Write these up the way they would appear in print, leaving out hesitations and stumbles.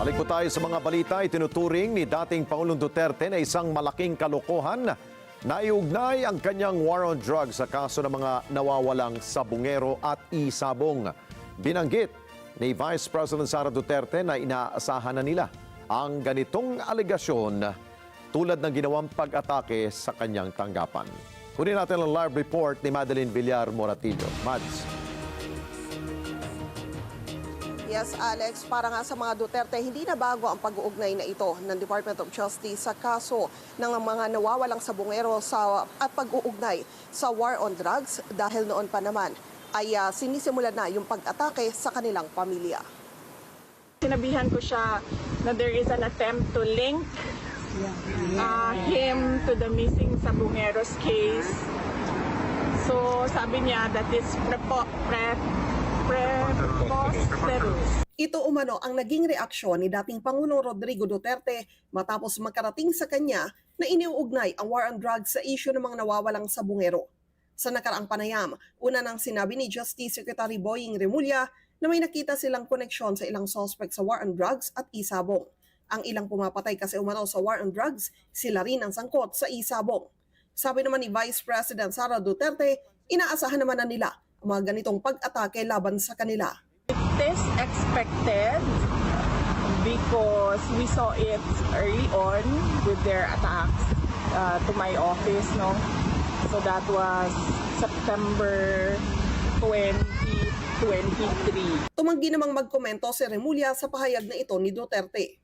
Balik po tayo sa mga balita. Itinuturing ni dating Pangulong Duterte na isang malaking kalokohan na iugnay ang kanyang war on drugs sa kaso ng mga nawawalang sabungero at isabong. Binanggit ni Vice President Sara Duterte na inaasahan na nila ang ganitong alegasyon tulad ng ginawang pag-atake sa kanyang tanggapan. Kunin natin ang live report ni Madeline Villar Moratillo. Mads. Yes, Alex, para nga sa mga Duterte, hindi na bago ang pag-uugnay na ito ng Department of Justice sa kaso ng mga nawawalang sabungero at pag-uugnay sa war on drugs dahil noon pa naman ay sinisimulan na yung pag-atake sa kanilang pamilya. Sinabihan ko siya na there is an attempt to link him to the missing sabungeros case. So sabi niya that is preposterous. Ito umano ang naging reaksyon ni dating Pangulong Rodrigo Duterte matapos makarating sa kanya na iniuugnay ang war on drugs sa isyu ng mga nawawalang sabungero. Sa nakaraang panayam, una nang sinabi ni Justice Secretary Boying Remulla na may nakita silang koneksyon sa ilang suspect sa war on drugs at isabong. Ang ilang pumapatay kasi umano sa war on drugs, sila rin ang sangkot sa isabong. Sabi naman ni Vice President Sara Duterte, inaasahan naman na nila ang mga ganitong pag-atake laban sa kanila. It is expected because we saw it early on with their attacks to my office, no? So that was September 2023. Tumanggi namang magkomento si Remulla sa pahayag na ito ni Duterte.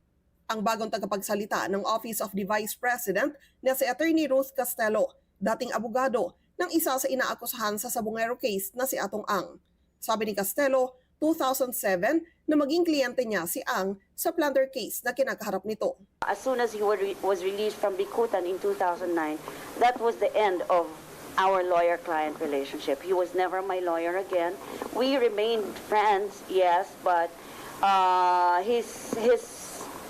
Ang bagong tagapagsalita ng Office of the Vice President na si Attorney Ruth Castelo, dating abogado ng isa sa inaakusahan sa sabungero case na si Atong Ang. Sabi ni Castelo, 2007 na maging kliyente niya si Ang sa plunder case na kinakaharap nito. As soon as he was released from Bikutan in 2009, that was the end of our lawyer-client relationship. He was never my lawyer again. We remained friends, yes, but his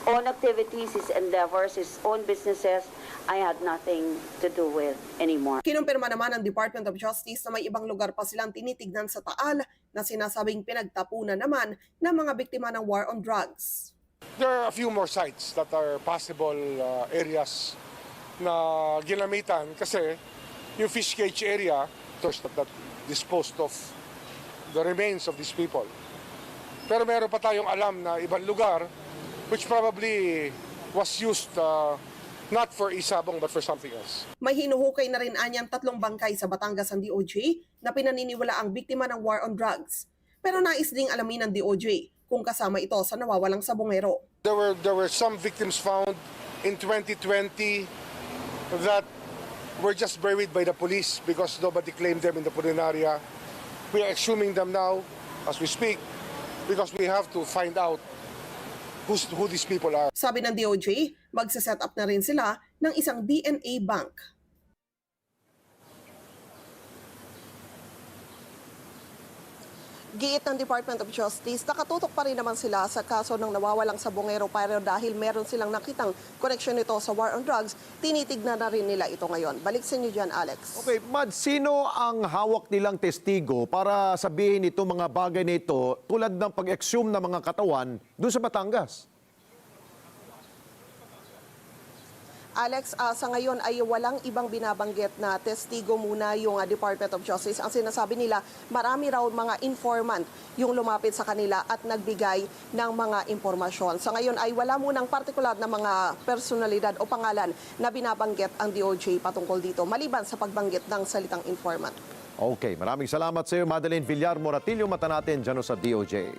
own activities, his endeavors, his own businesses, I had nothing to do with anymore. Kinumpirma naman ng Department of Justice na may ibang lugar pa silang tinitignan sa Taal na sinasabing pinagtapunan naman ng mga biktima ng war on drugs. There are a few more sites that are possible areas na ginamitan kasi yung fish cage area that disposed of the remains of these people. Pero meron pa tayong alam na ibang lugar which probably was used not for isabong but for something else. May hinuhukay na rin anyang 3 bangkay sa Batangas ang DOJ na pinaniniwala ang biktima ng war on drugs. Pero nais ding alamin ng DOJ kung kasama ito sa nawawalang sabungero. There were some victims found in 2020 that were just buried by the police because nobody claimed them in the Pulinaria. We are exhuming them now as we speak because we have to find out who these people are. Sabi ng DOJ, magse-set up na rin sila ng isang DNA bank. Giit ng Department of Justice, nakatutok pa rin naman sila sa kaso ng nawawalang sabungero pero dahil meron silang nakitang koneksyon nito sa war on drugs, tinitignan na rin nila ito ngayon. Balik sa inyo dyan, Alex. Okay, Mads, sino ang hawak nilang testigo para sabihin itong mga bagay na ito tulad ng pag-exhume ng mga katawan doon sa Batangas? Alex, sa ngayon ay walang ibang binabanggit na testigo muna yung Department of Justice. Ang sinasabi nila, marami raw mga informant yung lumapit sa kanila at nagbigay ng mga impormasyon. Sa ngayon ay wala munang partikular na mga personalidad o pangalan na binabanggit ang DOJ patungkol dito, maliban sa pagbanggit ng salitang informant. Okay, maraming salamat sa iyo, Madeline Villar Moratillo. Mata natin dyan sa DOJ.